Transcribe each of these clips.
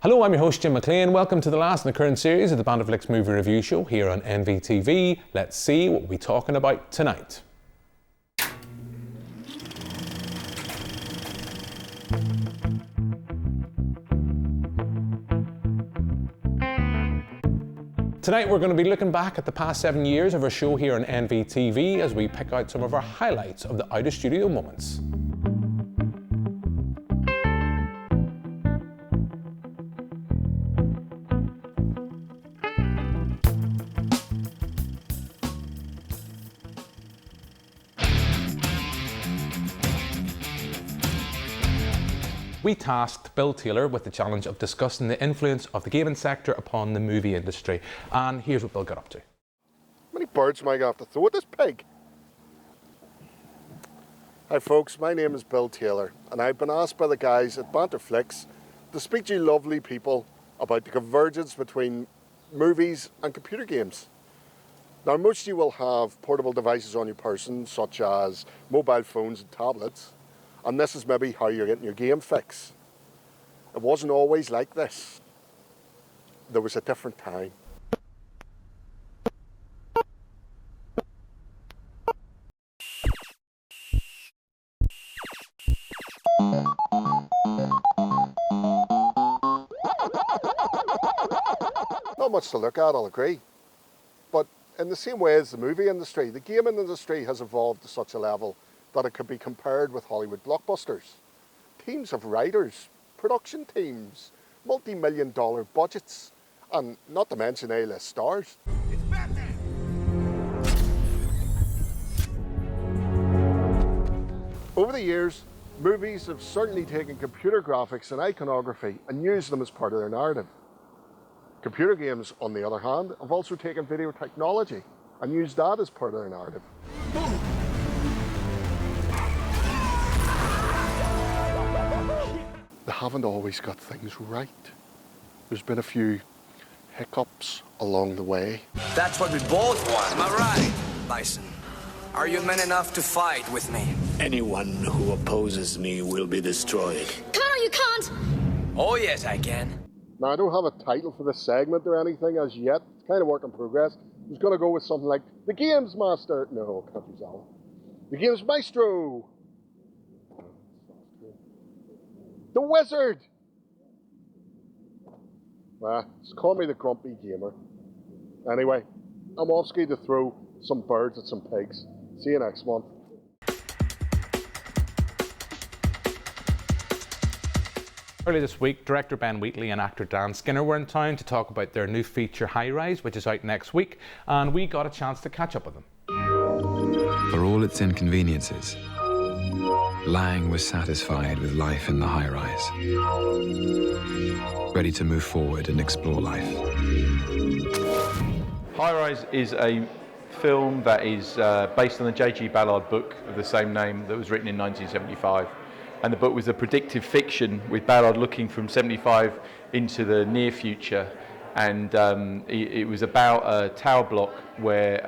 Hello, I'm your host Jim McLean. Welcome to the last in the current series of the BanterFlix movie review show here on NVTV. Let's see what we'll be talking about tonight. Tonight we're going to be looking back at the past 7 years of our show here on NVTV as we pick out some of our highlights of the out-of-studio moments. We tasked Bill Taylor with the challenge of discussing the influence of the gaming sector upon the movie industry, and here's what Bill got up to. How many birds am I going to have to throw at this pig? Hi folks, my name is Bill Taylor, and I've been asked by the guys at BanterFlix to speak to you lovely people about the convergence between movies and computer games. Now, most of you will have portable devices on your person, such as mobile phones and tablets, and this is maybe how you're getting your game fix. It wasn't always like this. There was a different time. Not much to look at, I'll agree. But in the same way as the movie industry, the gaming industry has evolved to such a level that it could be compared with Hollywood blockbusters. Teams of writers, production teams, multi-million-dollar budgets, and not to mention A-list stars. It's Batman! Over the years, movies have certainly taken computer graphics and iconography and used them as part of their narrative. Computer games, on the other hand, have also taken video technology and used that as part of their narrative. They haven't always got things right. There's been a few hiccups along the way. That's what we both want, am I right, Bison? Are you men enough to fight with me? Anyone who opposes me will be destroyed. Connor, you can't! Oh yes, I can. Now, I don't have a title for this segment or anything as yet. It's kind of work in progress. I was going to go with something like The Games Master. No, I can't use that one. The Games Maestro. The Wizard! Just call me the Grumpy Gamer. Anyway, I'm off ski to throw some birds at some pigs. See you next month. Earlier this week, director Ben Wheatley and actor Dan Skinner were in town to talk about their new feature High Rise, which is out next week, and we got a chance to catch up with them. For all its inconveniences, Lang was satisfied with life in the high-rise, ready to move forward and explore life. High Rise is a film that is based on the J.G. Ballard book of the same name that was written in 1975. And the book was a predictive fiction with Ballard looking from 75 into the near future. And it was about a tower block where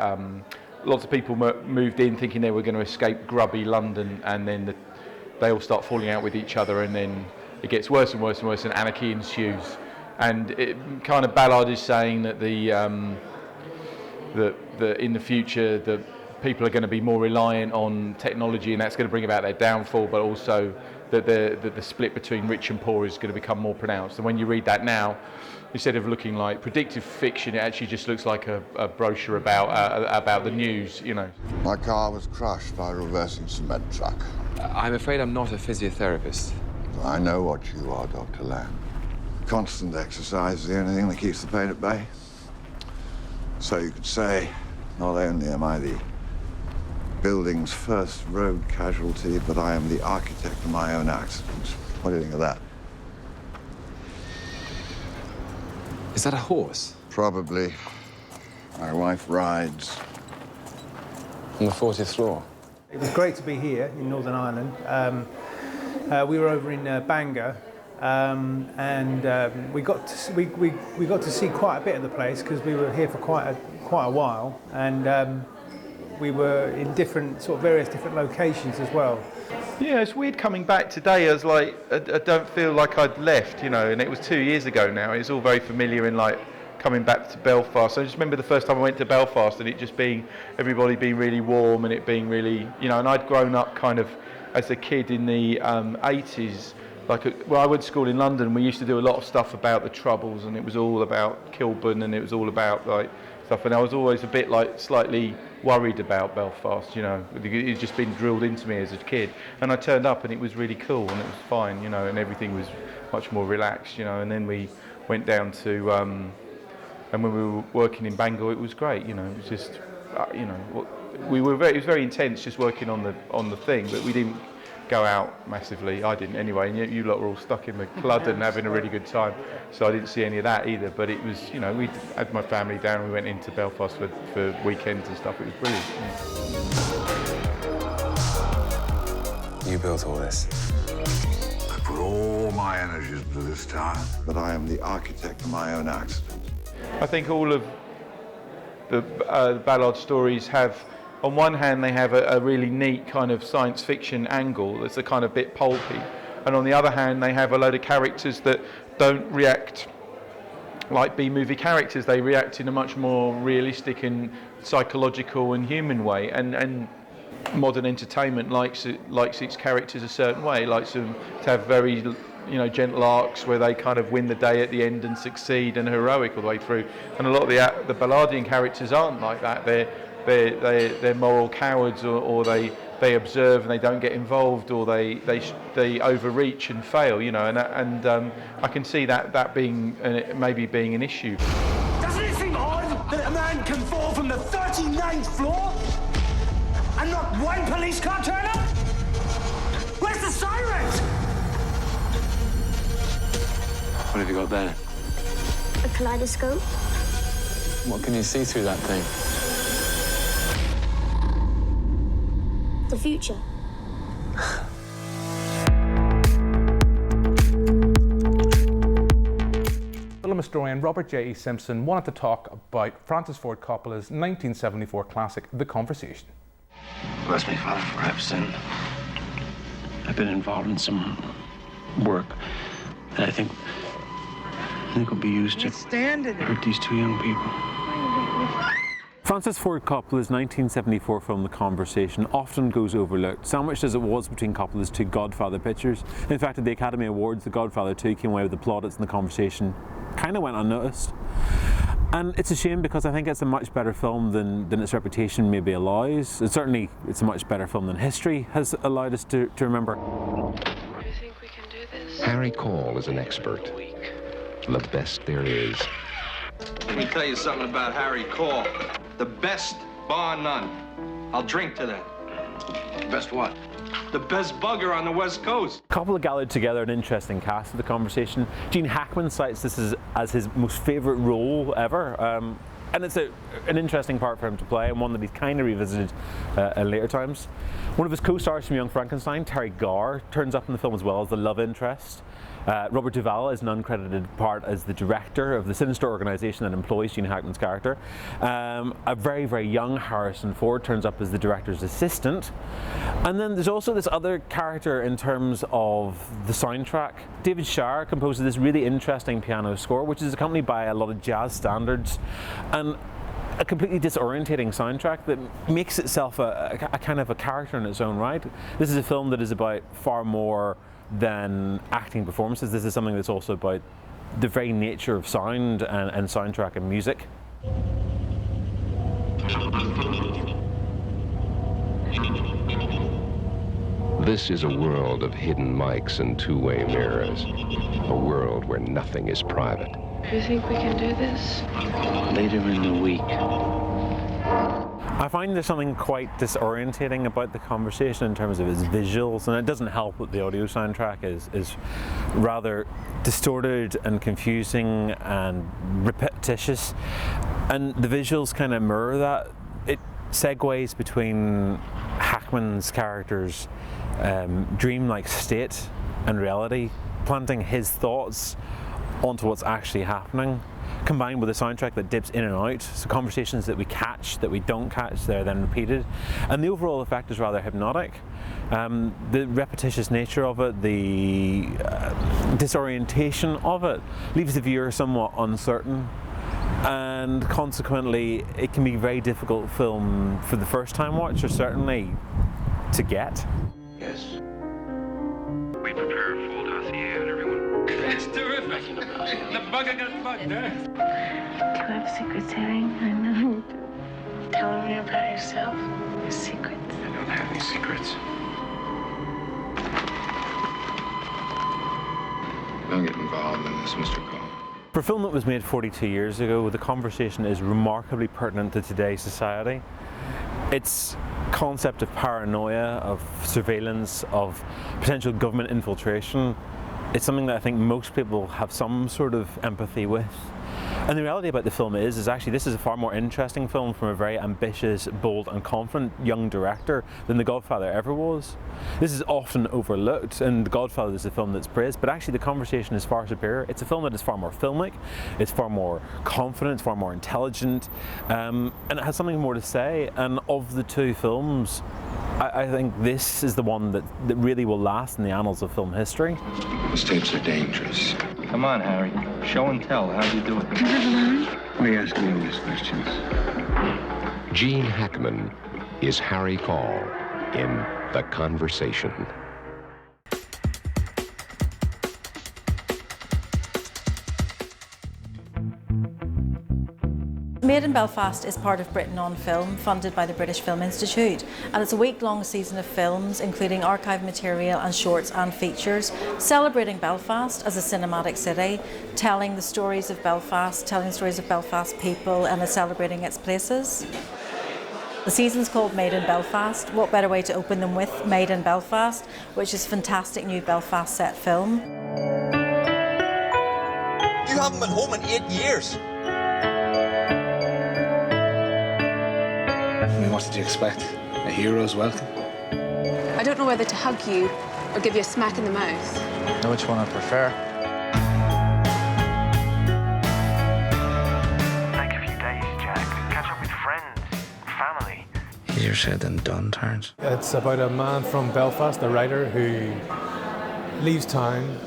lots of people moved in thinking they were going to escape grubby London, and then they all start falling out with each other, and then it gets worse and worse and worse, and anarchy ensues. And it kind of Ballard is saying that in the future the people are going to be more reliant on technology, and that's going to bring about their downfall, but also that the split between rich and poor is going to become more pronounced. And when you read that now, instead of looking like predictive fiction, it actually just looks like a brochure about the news, you know. My car was crushed by a reversing cement truck. I'm afraid I'm not a physiotherapist. I know what you are, Dr. Lamb. Constant exercise is the only thing that keeps the pain at bay. So you could say, not only am I the building's first road casualty, but I am the architect of my own accident. What do you think of that? Is that a horse? Probably. My wife rides. On the 40th floor? It was great to be here in Northern Ireland. We were over in Bangor, and we got to see quite a bit of the place because we were here for quite a while. And we were in various different locations as well. Yeah, it's weird coming back today. I was like, I don't feel like I'd left, you know, and it was 2 years ago now. It's all very familiar in like coming back to Belfast. I just remember the first time I went to Belfast and it just being, everybody being really warm and it being really, you know, and I'd grown up kind of as a kid in the 80s. I went to school in London, we used to do a lot of stuff about the Troubles, and it was all about Kilburn, and it was all about like stuff, and I was always a bit like slightly worried about Belfast, you know. It's just been drilled into me as a kid, and I turned up and it was really cool and it was fine, you know, and everything was much more relaxed, you know. And then we went down to and when we were working in Bangor, it was great, you know. It was just you know, it was very intense just working on the thing, but we didn't go out massively. I didn't anyway, and you lot were all stuck in the clud and having a really good time, so I didn't see any of that either. But it was, you know, we had my family down and we went into Belfast for weekends and stuff. It was brilliant. You built all this. I put all my energies into this town, but I am the architect of my own accident. I think all of the Ballard stories have, on one hand, they have a really neat kind of science fiction angle that's a kind of bit pulpy, and on the other hand, they have a load of characters that don't react like B-movie characters. They react in a much more realistic and psychological and human way, and modern entertainment likes its characters a certain way, likes them to have very, you know, gentle arcs where they kind of win the day at the end and succeed, and heroic all the way through. And a lot of the Ballardian characters aren't like that. They're moral cowards, or they observe and they don't get involved, or they overreach and fail, you know. And I can see that being maybe being an issue. Doesn't it seem odd that a man can fall from the 39th floor and not one police car turn up? Where's the sirens? What have you got there? A kaleidoscope. What can you see through that thing? The future. Film historian Robert J. E. Simpson wanted to talk about Francis Ford Coppola's 1974 classic, The Conversation. Bless me, Father, for I've sinned. I've been involved in some work that I think will be used to hurt these two young people. Francis Ford Coppola's 1974 film The Conversation often goes overlooked, so much as it was between Coppola's two Godfather pictures. In fact, at the Academy Awards, The Godfather 2 came away with the plaudits, and The Conversation kind of went unnoticed. And it's a shame, because I think it's a much better film than its reputation maybe allows. It's a much better film than history has allowed us to remember. Do you think we can do this? Harry Cole is an expert. The best there is. Let me tell you something about Harry Cole. The best, bar none. I'll drink to that. Best what? The best bugger on the West Coast. Coppola gathered together an interesting cast of The Conversation. Gene Hackman cites this as his most favourite role ever. And it's an interesting part for him to play, and one that he's kind of revisited in later times. One of his co-stars from Young Frankenstein, Terry Garr, turns up in the film as well as the love interest. Robert Duvall is an uncredited part as the director of the sinister organisation that employs Gene Hackman's character. A very, very young Harrison Ford turns up as the director's assistant. And then there's also this other character in terms of the soundtrack. David Shire composes this really interesting piano score, which is accompanied by a lot of jazz standards, and a completely disorientating soundtrack that makes itself a kind of a character in its own right. This is a film that is about far more than acting performances. This is something that's also about the very nature of sound and soundtrack and music. This is a world of hidden mics and two-way mirrors. A world where nothing is private. Do you think we can do this? Later in the week. I find there's something quite disorientating about The Conversation in terms of its visuals, and it doesn't help that the audio soundtrack is rather distorted and confusing and repetitious, and the visuals kind of mirror that. It segues between Hackman's character's dreamlike state and reality, planting his thoughts onto what's actually happening, combined with a soundtrack that dips in and out, so conversations that we catch, that we don't catch, they're then repeated. And the overall effect is rather hypnotic. The repetitious nature of it, the disorientation of it, leaves the viewer somewhat uncertain. And consequently, it can be a very difficult film for the first time watcher, certainly, to get. Yes. We prepare a full dossier on everyone. It's terrific. The bugger got bugged, eh? Do you have secrets, Harry? I know you do. Tell me about yourself. Your secrets. I don't have any secrets. Don't get involved in this, Mr. Cole. For a film that was made 42 years ago, the conversation is remarkably pertinent to today's society. Its concept of paranoia, of surveillance, of potential government infiltration, it's something that I think most people have some sort of empathy with. And the reality about the film is actually this is a far more interesting film from a very ambitious, bold and confident young director than The Godfather ever was. This is often overlooked, and The Godfather is a film that's praised, but actually the conversation is far superior. It's a film that is far more filmic, it's far more confident, it's far more intelligent, and it has something more to say. And of the two films, I think this is the one that really will last in the annals of film history. Those tapes are dangerous. Come on, Harry. Show and tell. How do you do it? Why are you asking me all these questions? Gene Hackman is Harry Call in The Conversation. Made in Belfast is part of Britain on Film, funded by the British Film Institute, and it's a week-long season of films, including archive material and shorts and features, celebrating Belfast as a cinematic city, telling the stories of Belfast, telling the stories of Belfast people, and celebrating its places. The season's called Made in Belfast. What better way to open than with Made in Belfast, which is a fantastic new Belfast set film. You haven't been home in 8 years. I mean, what did you expect? A hero's welcome? I don't know whether to hug you or give you a smack in the mouth. I know which one I prefer. Take a few days, Jack. Catch up with friends, family. Easier said than done, Terence. It's about a man from Belfast, a writer who leaves town,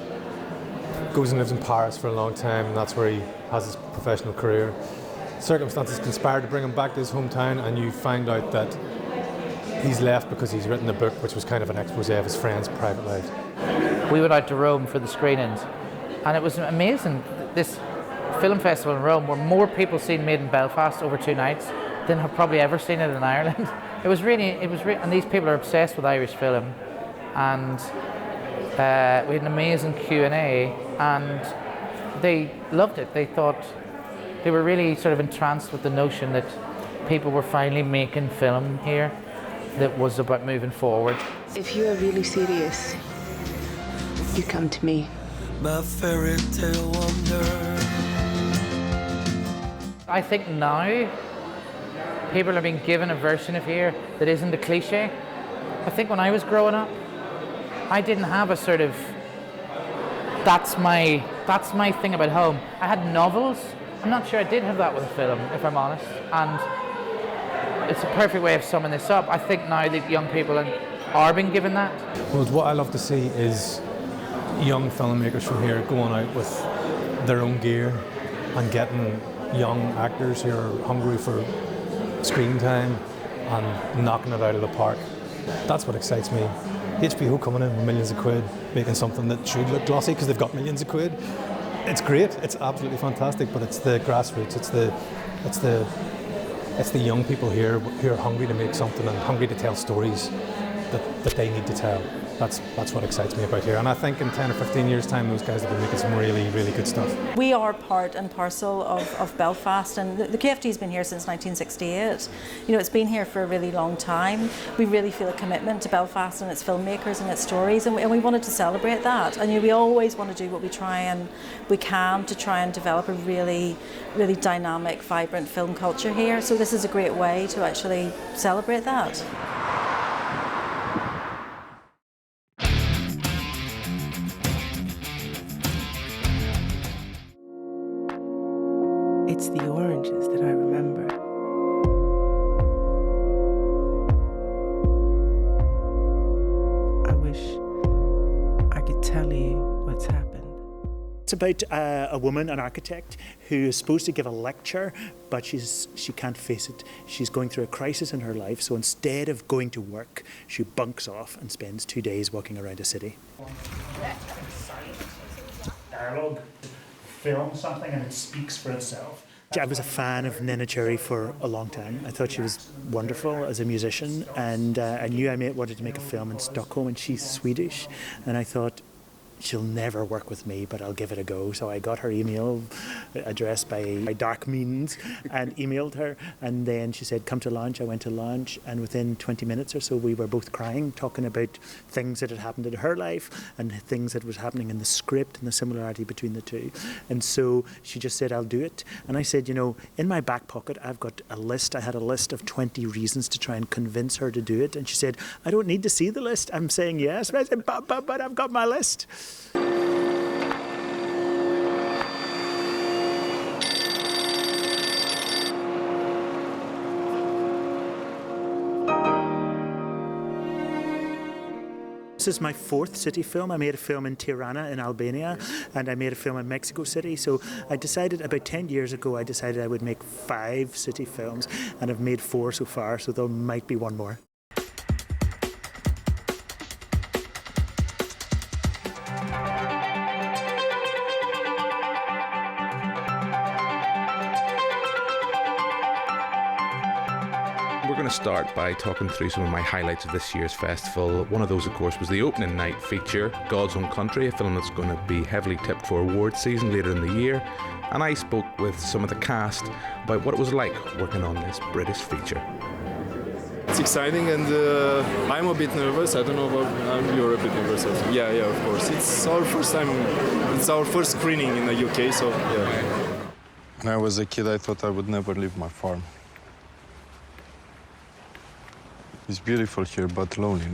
goes and lives in Paris for a long time, and that's where he has his professional career. Circumstances conspire to bring him back to his hometown, and you find out that he's left because he's written a book which was kind of an expose of his friends' private lives. We went out to Rome for the screenings, and it was amazing. This film festival in Rome, where more people seen Made in Belfast over 2 nights than have probably ever seen it in Ireland. And these people are obsessed with Irish film, and we had an amazing Q&A, and they loved it. They thought they were really sort of entranced with the notion that people were finally making film here that was about moving forward. If you are really serious, you come to me. My fairy tale wonder. I think now people are being given a version of here that isn't a cliche. I think when I was growing up, I didn't have a sort of that's my thing about home. I had novels. I'm not sure I did have that with a film, if I'm honest. And it's a perfect way of summing this up. I think now that young people are being given that. Well, what I love to see is young filmmakers from here going out with their own gear and getting young actors who are hungry for screen time and knocking it out of the park. That's what excites me. HBO coming in with millions of quid, making something that should look glossy because they've got millions of quid. It's great. It's absolutely fantastic. But it's the grassroots. It's the young people here who are hungry to make something and hungry to tell stories that they need to tell. That's what excites me about here. And I think in 10 or 15 years' time, those guys will be making some really, really good stuff. We are part and parcel of Belfast, and the KFT's been here since 1968. You know, it's been here for a really long time. We really feel a commitment to Belfast and its filmmakers and its stories, and we wanted to celebrate that. And you know, we always want to do what we can to try and develop a really, really dynamic, vibrant film culture here. So this is a great way to actually celebrate that. about a woman, an architect, who is supposed to give a lecture, but she can't face it. She's going through a crisis in her life, so instead of going to work, she bunks off and spends 2 days walking around a city. Dialogue, film something and it speaks for itself. I was a fan of Nina Cherry for a long time. I thought she was wonderful as a musician, and I knew I wanted to make a film in Stockholm, and she's Swedish, and I thought, she'll never work with me, but I'll give it a go. So I got her email address by dark means and emailed her, and then she said, come to lunch. I went to lunch, and within 20 minutes or so we were both crying, talking about things that had happened in her life and things that was happening in the script and the similarity between the two. And so she just said, I'll do it. And I said, in my back pocket I've got a list. I had a list of 20 reasons to try and convince her to do it. And she said, I don't need to see the list. I'm saying yes. And I said, but I've got my list. This is my 4th city film. I made a film in Tirana in Albania, and I made a film in Mexico City. So I decided about 10 years ago, I decided I would make 5 city films, and I've made 4 so far, so there might be one more. We're going to start by talking through some of my highlights of this year's festival. One of those, of course, was the opening night feature, God's Own Country, a film that's going to be heavily tipped for awards season later in the year. And I spoke with some of the cast about what it was like working on this British feature. It's exciting, and I'm a bit nervous. I don't know about you're a bit nervous also. Yeah, of course. It's our first time. It's our first screening in the UK, so yeah. When I was a kid, I thought I would never leave my farm. It's beautiful here, but lonely,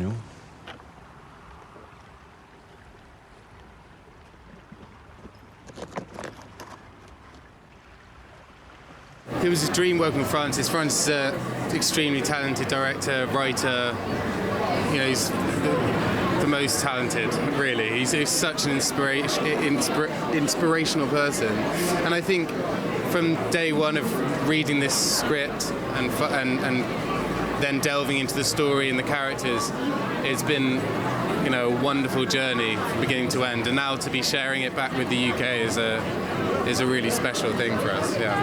It was a dream working with Francis. Francis is an extremely talented director, writer. He's the most talented, really. He's such an inspirational person. And I think from day one of reading this script and then delving into the story and the characters, it's been, a wonderful journey from beginning to end. And now to be sharing it back with the UK is a really special thing for us. Yeah.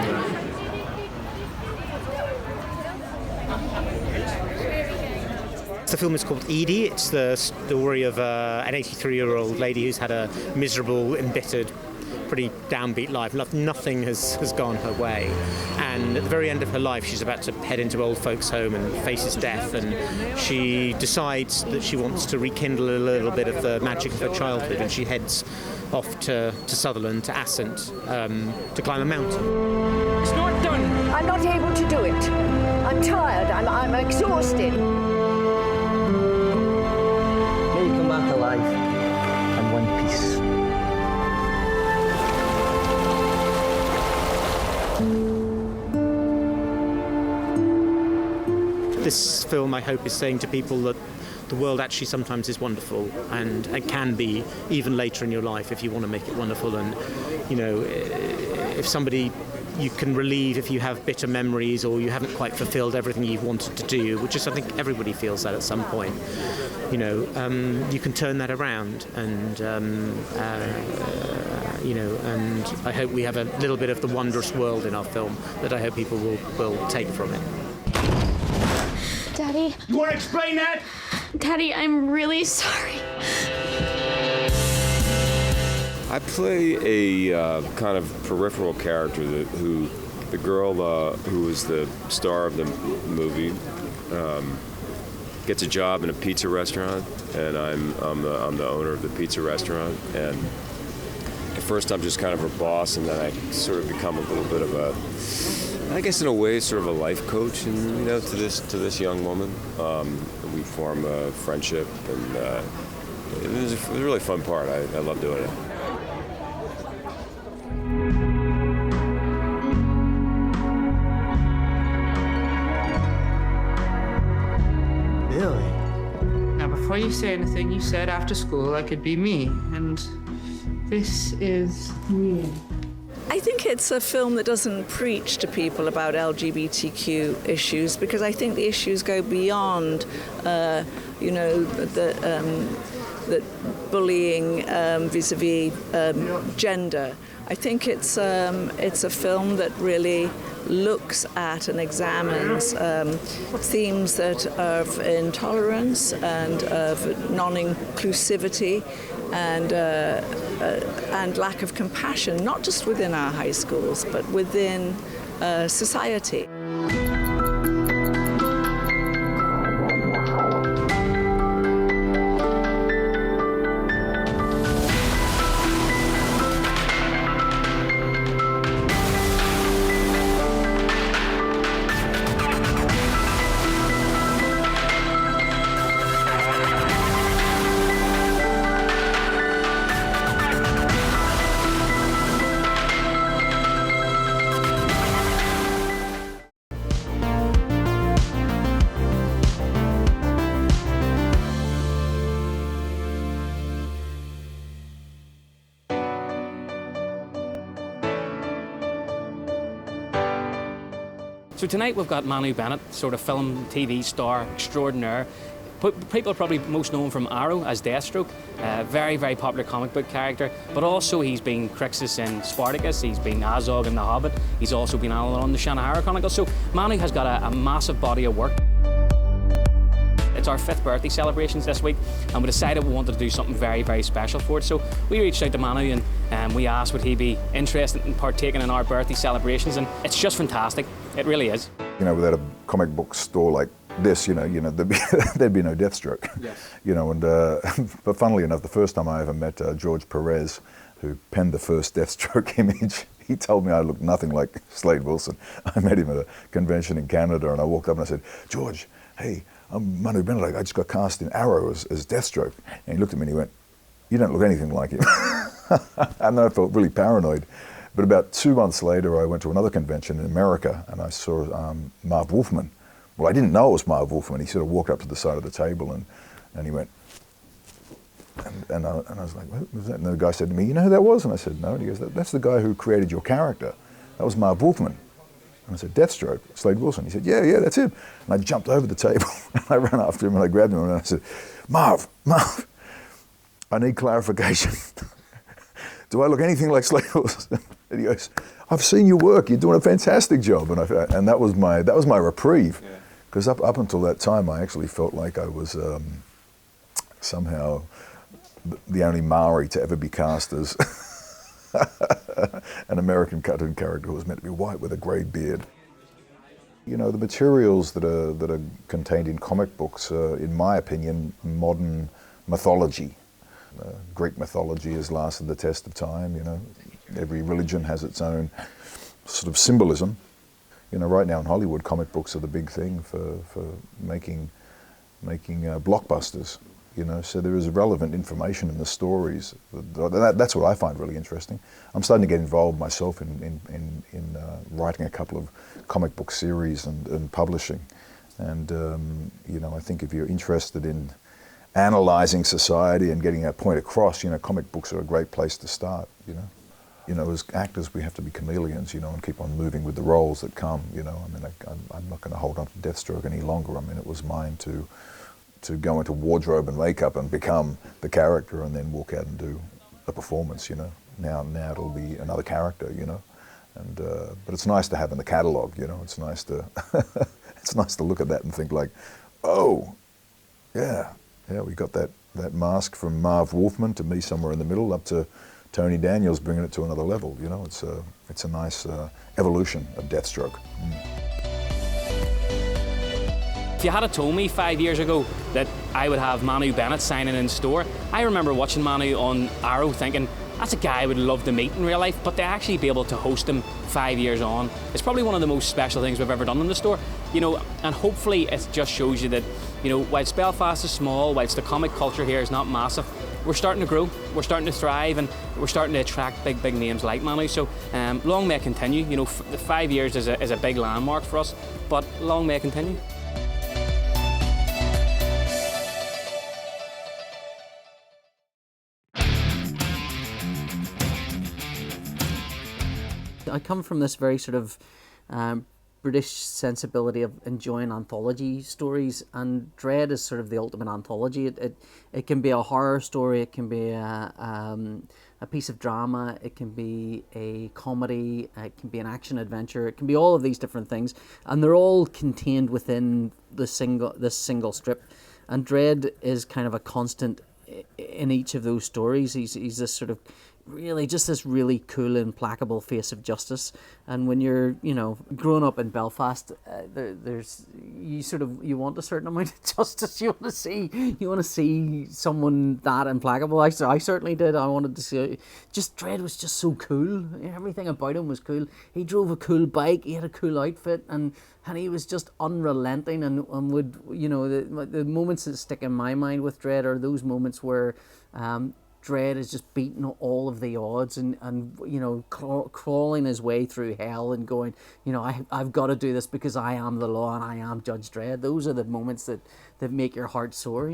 The film is called Edie. It's the story of an 83-year-old lady who's had a miserable, embittered, pretty downbeat life. Nothing has gone her way. And at the very end of her life, she's about to head into old folks' home and faces death. And she decides that she wants to rekindle a little bit of the magic of her childhood. And she heads off to Sutherland, to Ascent, to climb a mountain. It's not done. I'm not able to do it. I'm tired. I'm exhausted. May you come back alive and one piece. This film, I hope, is saying to people that the world actually sometimes is wonderful, and it can be even later in your life if you want to make it wonderful. And if somebody you can relieve if you have bitter memories or you haven't quite fulfilled everything you've wanted to do, which is, I think everybody feels that at some point. You can turn that around, and and I hope we have a little bit of the wondrous world in our film that I hope people will take from it. Daddy? You want to explain that? Daddy, I'm really sorry. I play a kind of peripheral character the girl who is the star of the movie gets a job in a pizza restaurant, and I'm the owner of the pizza restaurant. And at first I'm just kind of her boss, and then I sort of become a little bit of I guess in a way, sort of a life coach, and to this young woman. We form a friendship, and it was a really fun part. I love doing it. Really? Now, before you say anything, you said after school I could be me, and This is new. I think it's a film that doesn't preach to people about LGBTQ issues, because I think the issues go beyond, the bullying vis-a-vis gender. I think it's a film that really looks at and examines themes that of intolerance and of non-inclusivity and lack of compassion, not just within our high schools, but within society. So tonight we've got Manu Bennett, sort of film, TV star extraordinaire. People are probably most known from Arrow as Deathstroke, very, very popular comic book character, but also he's been Crixus in Spartacus, he's been Azog in The Hobbit, he's also been Alan on the Shannahara Chronicles, so Manu has got a massive body of work. It's our 5th birthday celebrations this week, and we decided we wanted to do something very, very special for it. So we reached out to Manu and we asked would he be interested in partaking in our birthday celebrations, and it's just fantastic. It really is. You know, without a comic book store like this, there'd be no Deathstroke. Yes. But funnily enough, the first time I ever met George Perez, who penned the first Deathstroke image, he told me I looked nothing like Slade Wilson. I met him at a convention in Canada, and I walked up and I said, "George, hey, I'm Manu Bennett. I just got cast in Arrow as Deathstroke." And he looked at me and he went, "You don't look anything like him." And then I felt really paranoid. But about 2 months later, I went to another convention in America and I saw Marv Wolfman. Well, I didn't know it was Marv Wolfman. He sort of walked up to the side of the table and he went, and I was like, "What was that?" And the guy said to me, "You know who that was?" And I said, "No." And he goes, "That's the guy who created your character. That was Marv Wolfman." And I said, "Deathstroke, Slade Wilson." He said, yeah, that's him." And I jumped over the table and I ran after him and I grabbed him and I said, Marv, I need clarification. Do I look anything like Slade Wilson?" And he goes, "I've seen your work. You're doing a fantastic job." And that was my reprieve, because up until that time, I actually felt like I was somehow the only Maori to ever be cast as an American cartoon character who was meant to be white with a grey beard. The materials that are contained in comic books are, in my opinion, modern mythology. Greek mythology has lasted the test of time. Every religion has its own sort of symbolism. Right now in Hollywood, comic books are the big thing for making blockbusters. So there is relevant information in the stories. That's what I find really interesting. I'm starting to get involved myself in writing a couple of comic book series and publishing. And I think if you're interested in analysing society and getting that point across, comic books are a great place to start. As actors, we have to be chameleons, and keep on moving with the roles that come. I'm not going to hold on to Deathstroke any longer. It was mine to go into wardrobe and makeup and become the character and then walk out and do a performance, Now it'll be another character, And but it's nice to have in the catalogue, It's nice to it's nice to look at that and think like, oh, yeah, we got that mask from Marv Wolfman to me somewhere in the middle, up to Tony Daniels bringing it to another level. It's a nice evolution of Deathstroke. If you had told me 5 years ago that I would have Manu Bennett signing in store, I remember watching Manu on Arrow thinking, that's a guy I would love to meet in real life, but to actually be able to host him 5 years on, it's probably one of the most special things we've ever done in the store. And hopefully it just shows you that, whilst Belfast is small, whilst the comic culture here is not massive, we're starting to grow, we're starting to thrive, and we're starting to attract big names like Manu. So long may it continue. The 5 years is a big landmark for us, but long may it continue. I come from this very sort of British sensibility of enjoying anthology stories, and Dread is sort of the ultimate anthology. It can be a horror story, it can be a piece of drama, it can be a comedy, it can be an action adventure, it can be all of these different things, and they're all contained within this single strip. And Dread is kind of a constant in each of those stories. He's this sort of this really cool, implacable face of justice. And when you're, growing up in Belfast, you want a certain amount of justice. You want to see someone that implacable. I certainly did. I wanted to see. Dread was just so cool. Everything about him was cool. He drove a cool bike. He had a cool outfit, and he was just unrelenting. And would, the moments that stick in my mind with Dread are those moments where Dread is just beating all of the odds and crawling his way through hell and going, I've got to do this because I am the law and I am Judge Dredd. Those are the moments that make your heart soar,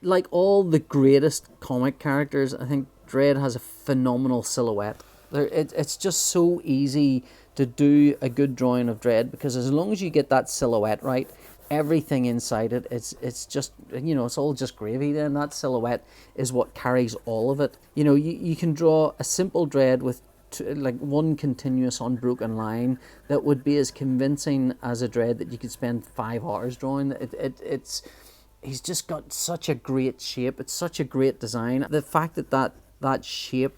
Like all the greatest comic characters, I think Dredd has a phenomenal silhouette. It's just so easy to do a good drawing of Dredd, because as long as you get that silhouette right, everything inside it, it's just, it's all just gravy. Then that silhouette is what carries all of it. You can draw a simple Dredd with one continuous unbroken line that would be as convincing as a Dredd that you could spend 5 hours drawing. He's just got such a great shape. It's such a great design. The fact that shape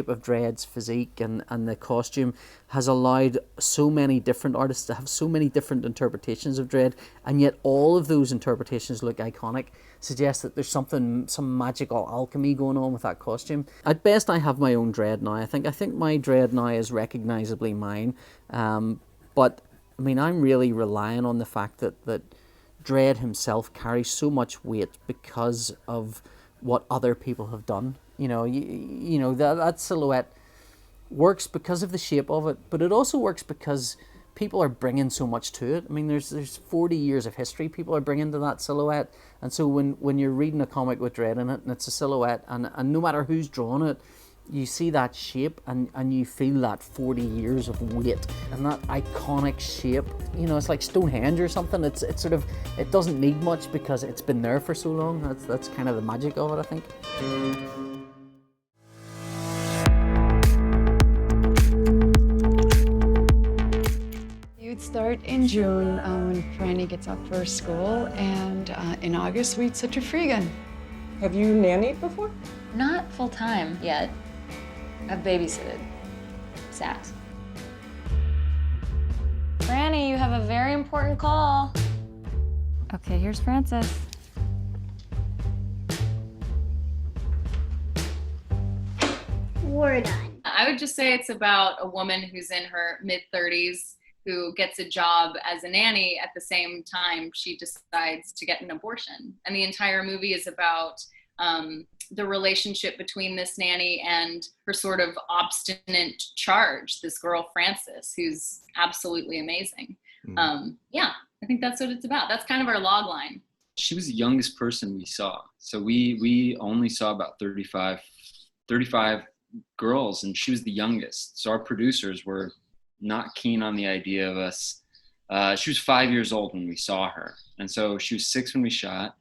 of Dredd's physique and the costume has allowed so many different artists to have so many different interpretations of Dredd, and yet all of those interpretations look iconic, suggests that there's some magical alchemy going on with that costume. At best, I have my own Dredd now. I think my Dredd now is recognisably mine, but I mean, I'm really relying on the fact that Dredd himself carries so much weight because of what other people have done. That silhouette works because of the shape of it, but it also works because people are bringing so much to it. I mean, there's 40 years of history people are bringing to that silhouette, and so when you're reading a comic with Dredd in it and it's a silhouette, and no matter who's drawn it, you see that shape and you feel that 40 years of weight and that iconic shape. It's like Stonehenge or something. It's sort of, it doesn't need much because it's been there for so long. That's kind of the magic of it, I think. You'd start in June when Franny gets up for school, and in August we'd set her free again. Have you nannied before? Not full time yet. I've babysitted. Sass. Franny, you have a very important call. Okay, here's Francis. We're done. I would just say it's about a woman who's in her mid-30s who gets a job as a nanny at the same time she decides to get an abortion. And the entire movie is about the relationship between this nanny and her sort of obstinate charge, this girl Frances, who's absolutely amazing. Yeah, I think that's what it's about. That's kind of our log line. She was the youngest person we saw. So we only saw about 35 girls, and she was the youngest. So our producers were not keen on the idea of us. She was 5 years old when we saw her. And so she was 6 when we shot.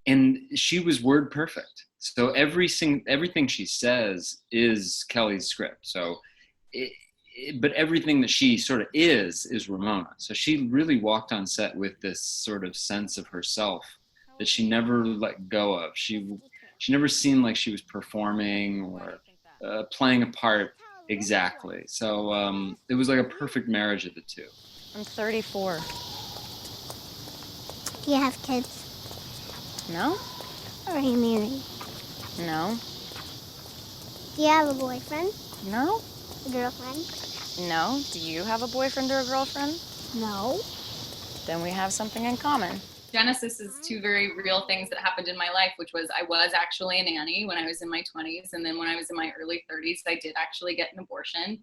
And she was word perfect. So everything she says is Kelly's script. So, but everything that she sort of is Ramona. So she really walked on set with this sort of sense of herself that she never let go of. She never seemed like she was performing or playing a part exactly. So it was like a perfect marriage of the two. I'm 34. Do you have kids? No? Or are you married? No. Do you have a boyfriend? No. A girlfriend? No. Do you have a boyfriend or a girlfriend? No. Then we have something in common. Genesis is two very real things that happened in my life, which was I was actually a nanny when I was in my 20s. And then when I was in my early 30s, I did actually get an abortion.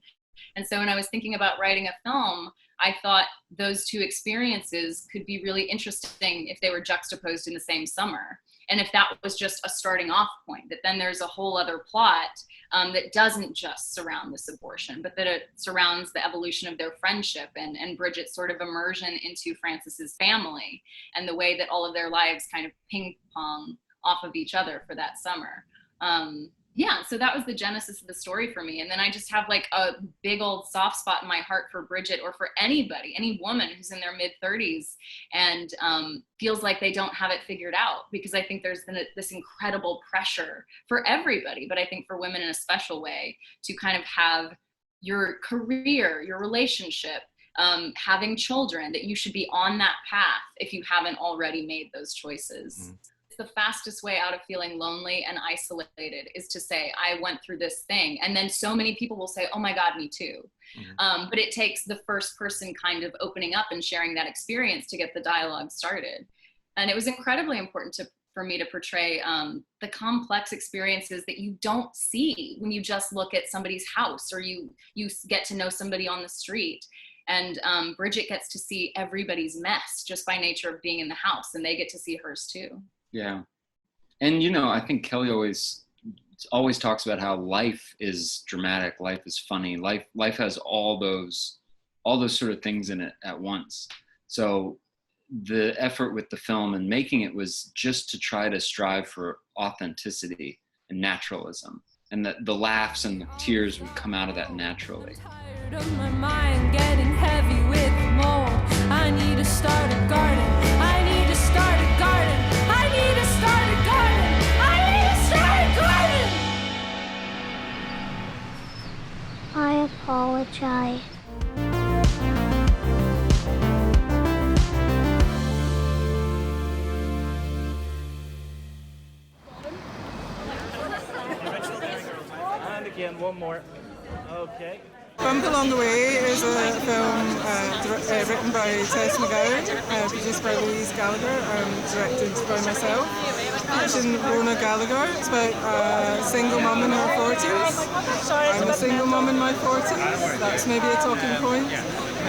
And so when I was thinking about writing a film, I thought those two experiences could be really interesting if they were juxtaposed in the same summer. And if that was just a starting off point, that then there's a whole other plot that doesn't just surround this abortion, but that it surrounds the evolution of their friendship and Bridget's sort of immersion into Frances's family and the way that all of their lives kind of ping pong off of each other for that summer. Yeah, so that was the genesis of the story for me. And then I just have like a big old soft spot in my heart for Bridget, or for anybody, any woman who's in their mid-30s and feels like they don't have it figured out, because I think there's this incredible pressure for everybody, but I think for women in a special way, to kind of have your career, your relationship, having children, that you should be on that path if you haven't already made those choices. The fastest way out of feeling lonely and isolated is to say, I went through this thing. And then so many people will say, oh my God, me too. But it takes the first person kind of opening up and sharing that experience to get the dialogue started. And it was incredibly important for me to portray the complex experiences that you don't see when you just look at somebody's house, or you get to know somebody on the street. And Bridget gets to see everybody's mess just by nature of being in the house, and they get to see hers too. Yeah. And, I think Kelly always talks about how life is dramatic, life is funny, life has all those sort of things in it at once. So the effort with the film and making it was just to try to strive for authenticity and naturalism, and that the laughs and the tears would come out of that naturally. My mind getting heavy with mold. I need to start a garden. I need to start a garden. I need to start a garden. I need to start a garden. I apologize. And again, one more. Okay. Bump Along the Way is a film written by Tess McGowan, produced by Louise Gallagher, and directed by myself. Featuring Rona Gallagher. It's about a single mum in her 40s. I'm a single mum in my 40s. That's maybe a talking point.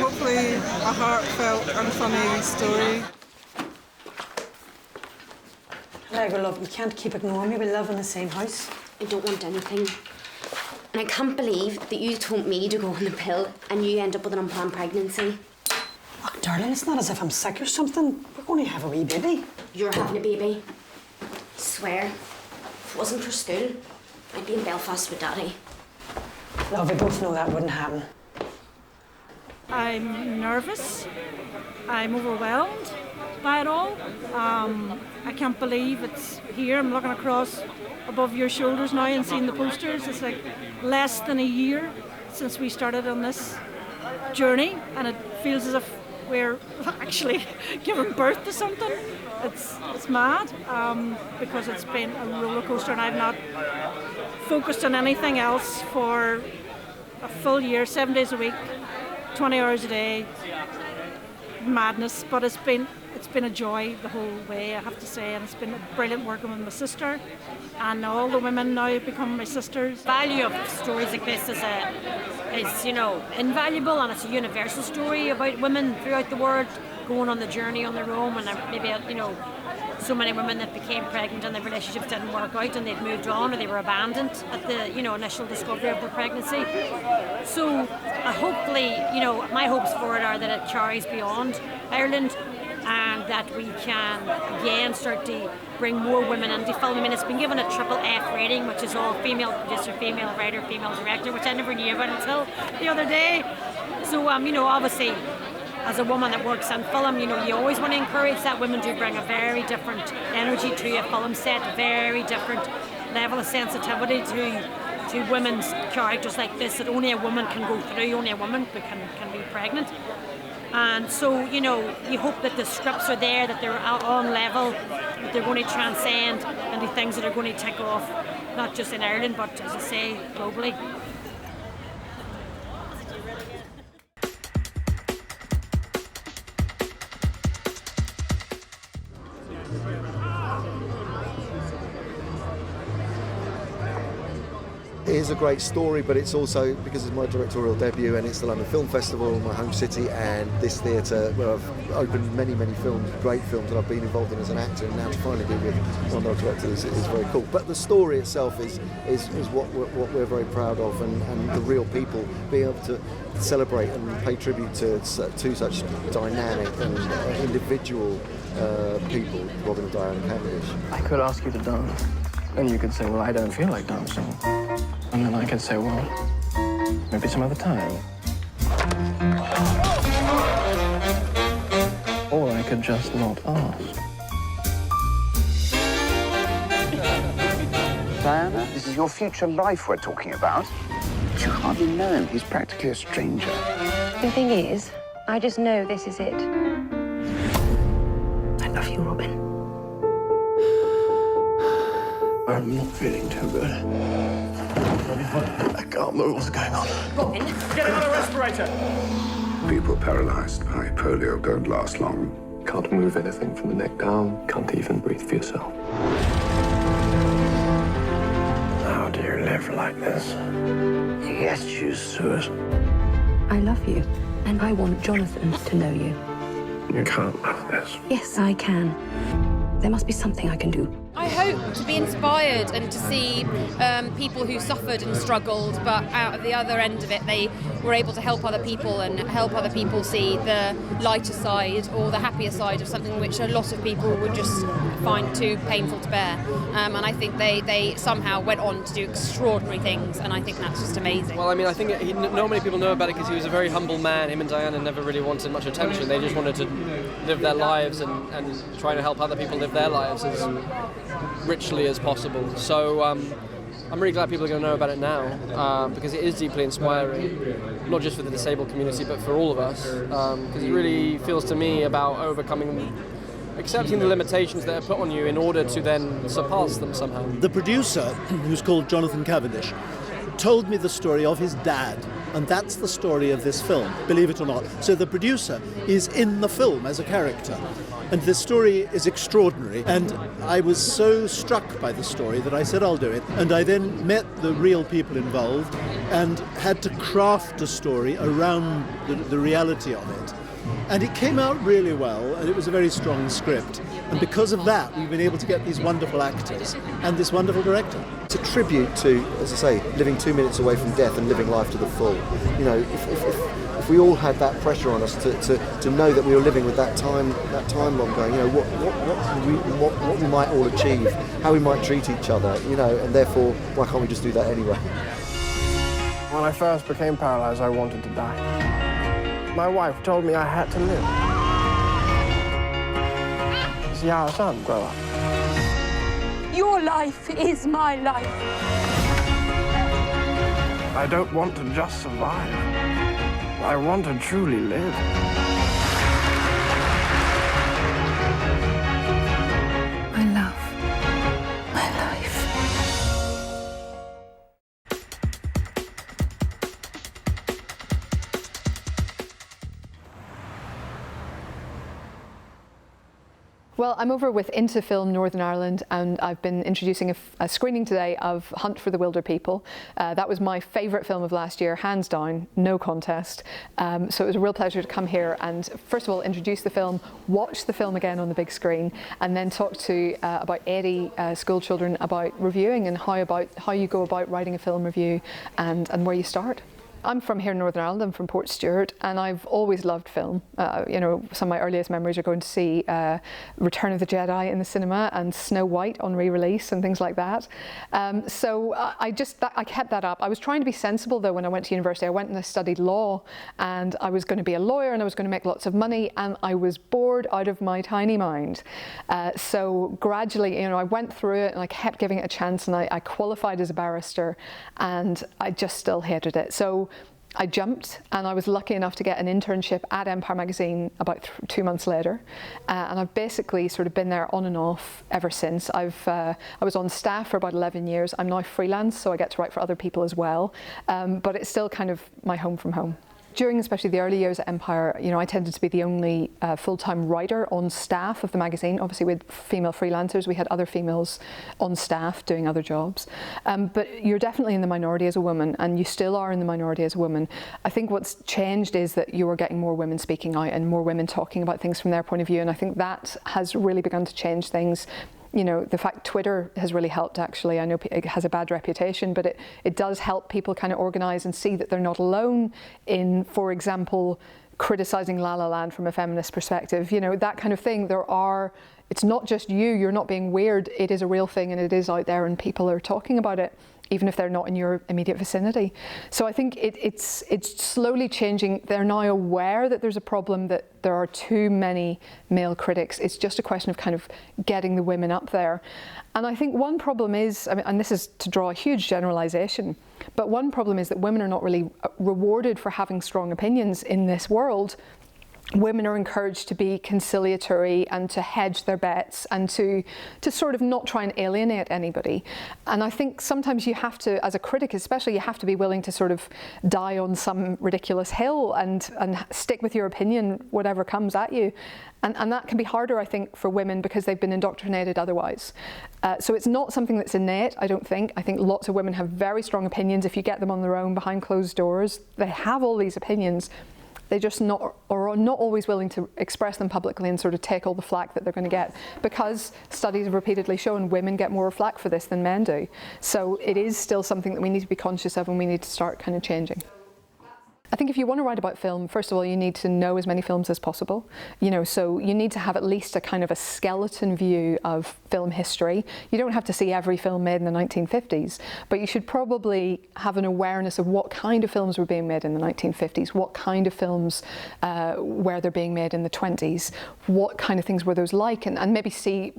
Hopefully a heartfelt and funny story. Tiger, love, you can't keep ignoring me. We live in the same house. I don't want anything. And I can't believe that you told me to go on the pill and you end up with an unplanned pregnancy. Look, darling, it's not as if I'm sick or something. We're going to have a wee baby. You're having a baby. I swear, if it wasn't for school, I'd be in Belfast with Daddy. Love, we both know that wouldn't happen. I'm nervous. I'm overwhelmed by it all. I can't believe it's here. I'm looking across above your shoulders now and seeing the posters. It's like less than a year since we started on this journey, and it feels as if we're actually giving birth to something. It's mad because it's been a roller coaster, and I've not focused on anything else for a full year, 7 days a week, 20 hours a day. Madness, but it's been a joy the whole way, I have to say, and it's been brilliant working with my sister, and all the women now become my sisters. Value of stories like this is invaluable, and it's a universal story about women throughout the world going on the journey on their own, and maybe so many women that became pregnant and their relationships didn't work out and they'd moved on or they were abandoned at the initial discovery of their pregnancy. So hopefully, my hopes for it are that it carries beyond Ireland, and that we can again start to bring more women into film. I mean, it's been given a triple F rating, which is all female producer, female writer, female director, which I never knew about until the other day. So obviously, as a woman that works on film, you always want to encourage that women do bring a very different energy to a film set, very different level of sensitivity to women's characters like this that only a woman can go through, only a woman can be pregnant. And so, you hope that the scripts are there, that they're on level, that they're going to transcend and do things that are going to tick off, not just in Ireland, but, as I say, globally. is a great story, but it's also because it's my directorial debut and it's the London Film Festival, my home city, and this theatre where I've opened many films, great films that I've been involved in as an actor, and now to finally be with one of our directors is very cool. But the story itself is what we're very proud of, and the real people being able to celebrate and pay tribute to such dynamic and individual people, Robin and Diane Cavendish. I could ask you to dance, and you could say, well, I don't feel like dancing. And then I could say, well, maybe some other time. Or I could just not ask. Diana, this is your future life we're talking about. But you hardly know him. He's practically a stranger. The thing is, I just know this is it. I love you, Robin. I'm not feeling too good. I can't move. What's going on? Robin? Get another respirator! People paralyzed by polio don't last long. Can't move anything from the neck down. Can't even breathe for yourself. How do you live like this? Yes, you Suez. I love you, and I want Jonathan to know you. You can't love this. Yes, I can. There must be something I can do. I hope to be inspired and to see people who suffered and struggled, but out of the other end of it, they were able to help other people and help other people see the lighter side or the happier side of something which a lot of people would just find too painful to bear. And I think they somehow went on to do extraordinary things, and I think that's just amazing. Well, I mean, I think not many people know about it because he was a very humble man. Him and Diana never really wanted much attention. They just wanted to live their lives and trying to help other people live their lives as richly as possible. So I'm really glad people are going to know about it now because it is deeply inspiring, not just for the disabled community but for all of us, because it really feels to me about accepting the limitations that are put on you in order to then surpass them somehow. The producer, who's called Jonathan Cavendish, told me the story of his dad, and that's the story of this film, believe it or not. So the producer is in the film as a character. And the story is extraordinary, and I was so struck by the story that I said I'll do it. And I then met the real people involved and had to craft a story around the reality of it. And it came out really well, and it was a very strong script. And because of that, we've been able to get these wonderful actors and this wonderful director. It's a tribute to, as I say, living 2 minutes away from death and living life to the full. You know, if we all had that pressure on us to know that we were living with that time bomb going, you know, what we might all achieve, how we might treat each other, you know, and therefore, why can't we just do that anyway? When I first became paralyzed, I wanted to die. My wife told me I had to live. See how our son grow up. Your life is my life. I don't want to just survive. I want to truly live. I love my life. Well, I'm over with Into Film Northern Ireland, and I've been introducing a screening today of Hunt for the Wilder People. That was my favourite film of last year, hands down, no contest. So it was a real pleasure to come here and first of all introduce the film, watch the film again on the big screen, and then talk to about 80 school children about reviewing and how you go about writing a film review and where you start. I'm from here in Northern Ireland, I'm from Port Stewart, and I've always loved film. You know, some of my earliest memories are going to see Return of the Jedi in the cinema and Snow White on re-release and things like that. So I kept that up. I was trying to be sensible though when I went to university. I went and I studied law, and I was going to be a lawyer and I was going to make lots of money, and I was bored out of my tiny mind. So gradually, you know, I went through it and I kept giving it a chance, and I qualified as a barrister, and I just still hated it. So I jumped, and I was lucky enough to get an internship at Empire magazine about 2 months later, and I've basically sort of been there on and off ever since. I was on staff for about 11 years. I'm now freelance, so I get to write for other people as well, but it's still kind of my home from home. during especially the early years at Empire, you know, I tended to be the only full-time writer on staff of the magazine. Obviously with female freelancers, we had other females on staff doing other jobs. But you're definitely in the minority as a woman, and you still are in the minority as a woman. I think what's changed is that you are getting more women speaking out and more women talking about things from their point of view, and I think that has really begun to change things. You know, the fact Twitter has really helped, actually. I know it has a bad reputation, but it does help people kind of organise and see that they're not alone in, for example, criticising La La Land from a feminist perspective. You know, that kind of thing. It's not just you're not being weird. It is a real thing, and it is out there, and people are talking about it, even if they're not in your immediate vicinity. So I think it's slowly changing. They're now aware that there's a problem, that there are too many male critics. It's just a question of kind of getting the women up there. And I think one problem is, I mean, and this is to draw a huge generalization, but one problem is that women are not really rewarded for having strong opinions in this world. Women are encouraged to be conciliatory and to hedge their bets and to sort of not try and alienate anybody. And I think sometimes you have to, as a critic especially, you have to be willing to sort of die on some ridiculous hill and stick with your opinion, whatever comes at you. And that can be harder, I think, for women because they've been indoctrinated otherwise. So it's not something that's innate, I don't think. I think lots of women have very strong opinions. If you get them on their own behind closed doors, they have all these opinions. They just are not always willing to express them publicly and sort of take all the flack that they're going to get, because studies have repeatedly shown women get more flack for this than men do. So it is still something that we need to be conscious of, and we need to start kind of changing. I think if you want to write about film, first of all, you need to know as many films as possible. You know, so you need to have at least a kind of a skeleton view of film history. You don't have to see every film made in the 1950s, but you should probably have an awareness of what kind of films were being made in the 1950s, what kind of films were they're being made in the 20s, what kind of things were those like, and maybe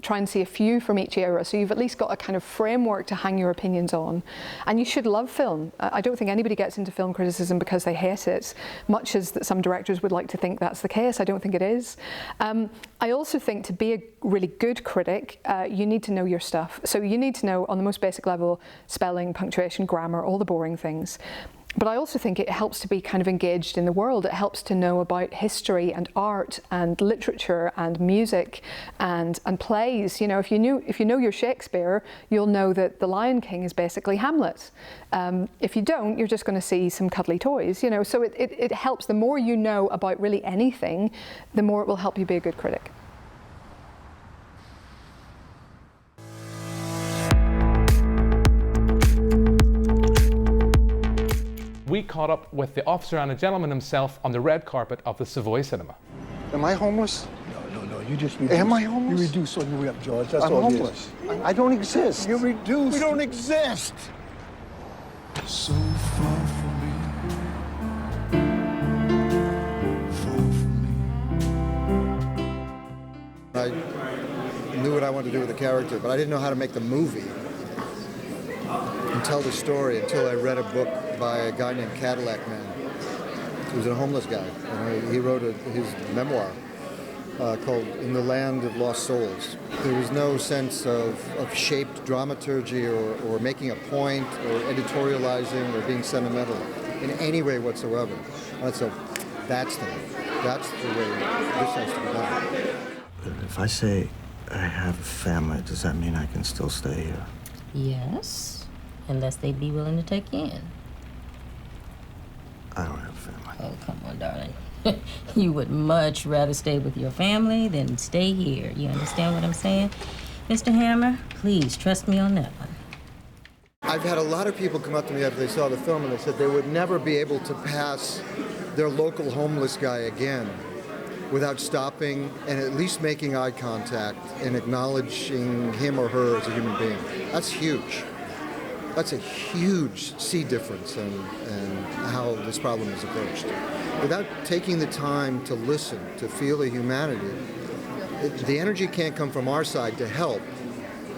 try and see a few from each era, so you've at least got a kind of framework to hang your opinions on. And you should love film. I don't think anybody gets into film criticism because they hate it, much as that some directors would like to think that's the case. I don't think it is. I also think to be a really good critic, you need to know your stuff. So you need to know, on the most basic level, spelling, punctuation, grammar, all the boring things. But I also think it helps to be kind of engaged in the world. It helps to know about history and art and literature and music and plays. You know, if you know your Shakespeare, you'll know that The Lion King is basically Hamlet. If you don't, you're just going to see some cuddly toys. You know, so it helps. The more you know about really anything, the more it will help you be a good critic. We caught up with the officer and a gentleman himself on the red carpet of the Savoy Cinema. Am I homeless? No, you just reduce. Am I homeless? You reduce on your way up, George. That's I'm all homeless. I don't exist. You reduce. We don't exist. So far from me. I knew what I wanted to do with the character, but I didn't know how to make the movie and tell the story until I read a book by a guy named Cadillac Man. He was a homeless guy, and he wrote his memoir called In the Land of Lost Souls. There was no sense of shaped dramaturgy or making a point or editorializing or being sentimental in any way whatsoever. That's the way this has to be done. If I say I have a family, does that mean I can still stay here? Yes. Unless they'd be willing to take you in. I don't have a family. Oh, come on, darling. You would much rather stay with your family than stay here. You understand what I'm saying? Mr. Hammer, please trust me on that one. I've had a lot of people come up to me after they saw the film and they said they would never be able to pass their local homeless guy again without stopping and at least making eye contact and acknowledging him or her as a human being. That's huge. That's a huge sea difference in how this problem is approached. Without taking the time to listen, to feel the humanity, the energy can't come from our side to help,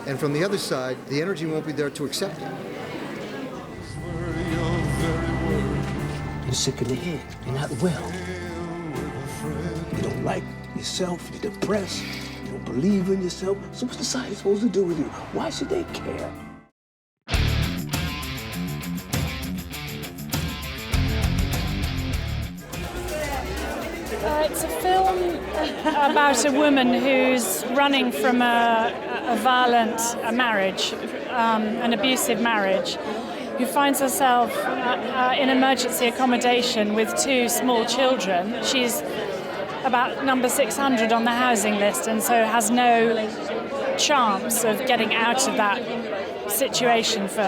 and from the other side, the energy won't be there to accept it. You're sick in the head. You're not well. You don't like yourself. You're depressed. You don't believe in yourself. So what's society supposed to do with you? Why should they care? it's a film about a woman who's running from a violent marriage, an abusive marriage, who finds herself in emergency accommodation with 2 small children. She's about number 600 on the housing list, and so has no chance of getting out of that situation for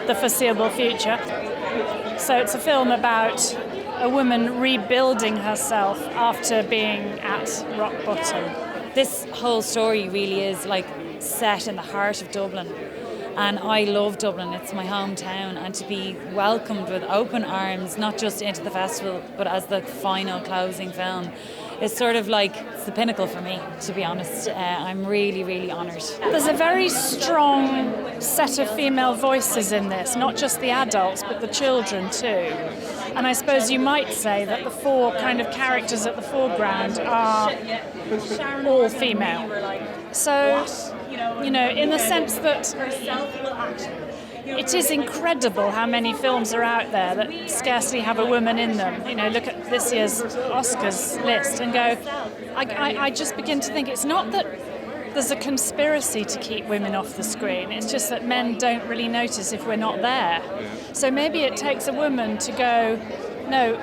the foreseeable future. So it's a film about a woman rebuilding herself after being at rock bottom. This whole story really is like set in the heart of Dublin, and I love Dublin. It's my hometown, and to be welcomed with open arms, not just into the festival but as the final closing film, it's sort of like it's the pinnacle for me, to be honest. I'm really, really honoured. There's a very strong set of female voices in this, not just the adults but the children too. And I suppose you might say that the 4 kind of characters at the foreground are all female. So, you know, in the sense that it is incredible how many films are out there that scarcely have a woman in them. You know, look at this year's Oscars list and go, I just begin to think it's not that there's a conspiracy to keep women off the screen, it's just that men don't really notice if we're not there. So maybe it takes a woman to go, no,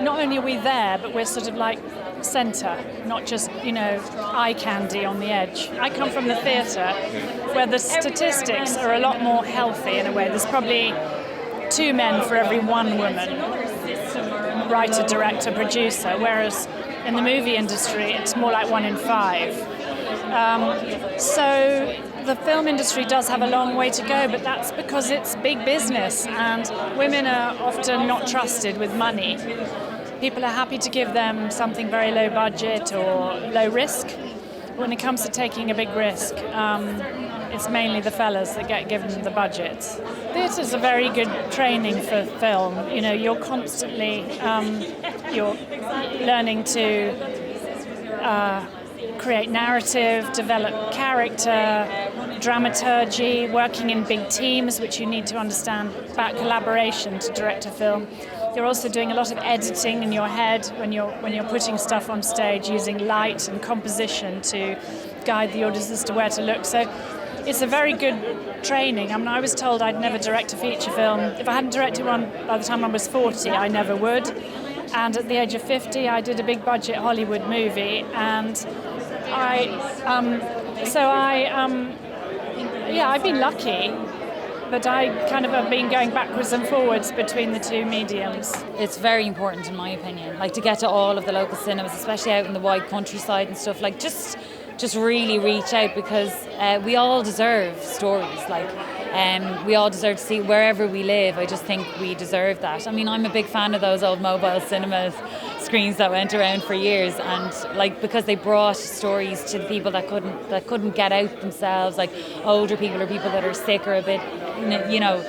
not only are we there, but we're sort of like centre, not just, you know, eye candy on the edge. I come from the theatre where the statistics are a lot more healthy in a way. There's probably 2 men for every 1 woman, writer, director, producer, whereas in the movie industry it's more like 1 in 5. So the film industry does have a long way to go, but that's because it's big business and women are often not trusted with money. People are happy to give them something very low budget or low risk. When it comes to taking a big risk, it's mainly the fellas that get given the budgets. Theatre's a very good training for film. You know, you're constantly you're learning to create narrative, develop character, dramaturgy, working in big teams, which you need to understand about collaboration to direct a film. You're also doing a lot of editing in your head when you're putting stuff on stage, using light and composition to guide the audience as to where to look. So it's a very good training. I mean, I was told I'd never direct a feature film. If I hadn't directed one by the time I was 40, I never would. And at the age of 50, I did a big budget Hollywood movie, and I've been lucky. But I kind of have been going backwards and forwards between the 2 mediums. It's very important, in my opinion, like to get to all of the local cinemas, especially out in the wide countryside and stuff. Like just really reach out, because we all deserve stories. Like we all deserve to see wherever we live. I just think we deserve that. I mean, I'm a big fan of those old mobile cinemas screens that went around for years, and like because they brought stories to the people that couldn't get out themselves, like older people or people that are sick or a bit, you know,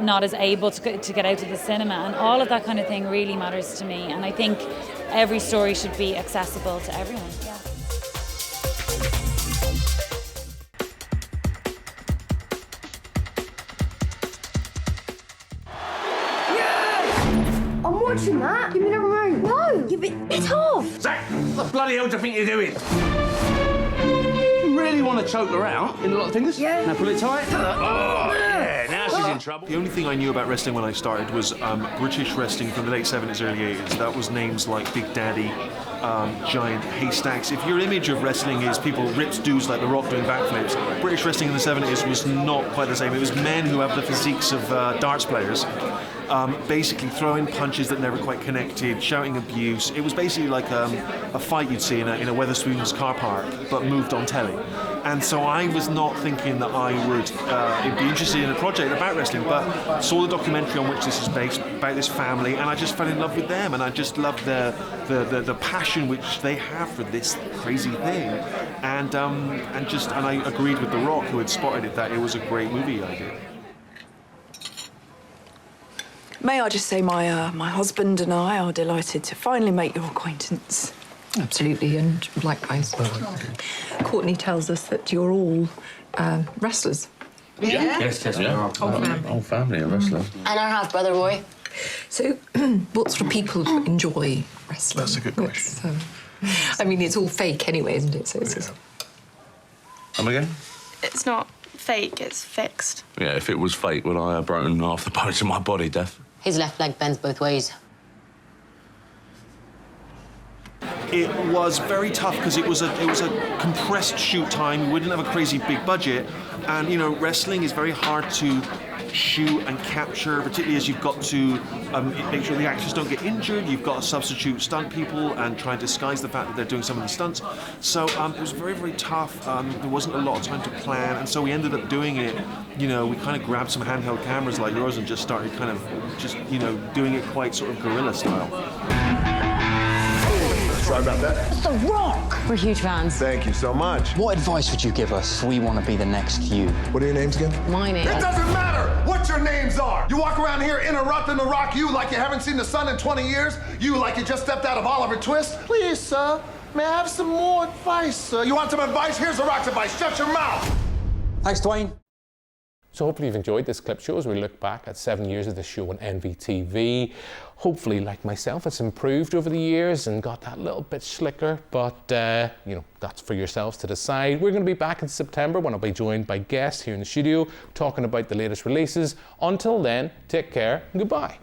not as able to get out to the cinema, and all of that kind of thing really matters to me. And I think every story should be accessible to everyone. Yeah. I'm watching that. Give me the remote. No, give it off. Zach, what the bloody hell do you think you're doing? You really want to choke her out in a lot of fingers? Yeah. Now pull it tight. Oh, yeah, now she's in trouble. The only thing I knew about wrestling when I started was British wrestling from the late 70s, early 80s. That was names like Big Daddy, giant haystacks. If your image of wrestling is people ripped dudes like The Rock doing backflips, British wrestling in the 70s was not quite the same. It was men who have the physiques of darts players, basically throwing punches that never quite connected, shouting abuse. It was basically like a fight you'd see in a Wetherspoons car park, but moved on telly. And so I was not thinking that I would be interested in a project about wrestling, but saw the documentary on which this is based, about this family, and I just fell in love with them, and I just loved the passion which they have for this crazy thing, and I agreed with The Rock, who had spotted it, that it was a great movie idea. May I just say my husband and I are delighted to finally make your acquaintance. Absolutely, and likewise. Courtney tells us that you're all wrestlers. Yeah. Yes, yeah. Whole family are wrestlers. And our half-brother Roy. So, what sort of people enjoy wrestling? That's a good question. I mean, it's all fake anyway, isn't it? So it's Come again? It's not fake, it's fixed. Yeah, if it was fake, would I have broken half the bones in my body, Death? His left leg bends both ways. It was very tough because it was a compressed shoot time. We didn't have a crazy big budget, and you know, wrestling is very hard to shoot and capture, particularly as you've got to make sure the actors don't get injured. You've got to substitute stunt people and try and disguise the fact that they're doing some of the stunts. So it was very, very tough. There wasn't a lot of time to plan, and so we ended up doing it. You know, we kind of grabbed some handheld cameras like yours and just started kind of just, you know, doing it quite sort of guerrilla style. Sorry about that. It's The Rock! We're huge fans. Thank you so much. What advice would you give us if we want to be the next you? What are your names again? My name. It doesn't matter what your names are. You walk around here interrupting The Rock, you like you haven't seen the sun in 20 years, you like you just stepped out of Oliver Twist. Please, sir, may I have some more advice, sir? You want some advice? Here's The Rock's advice. Shut your mouth. Thanks, Dwayne. So hopefully you've enjoyed this clip show as we look back at 7 years of the show on NVTV. Hopefully, like myself, it's improved over the years and got that little bit slicker, but you know, that's for yourselves to decide. We're going to be back in September when I'll be joined by guests here in the studio talking about the latest releases. Until then, take care and goodbye.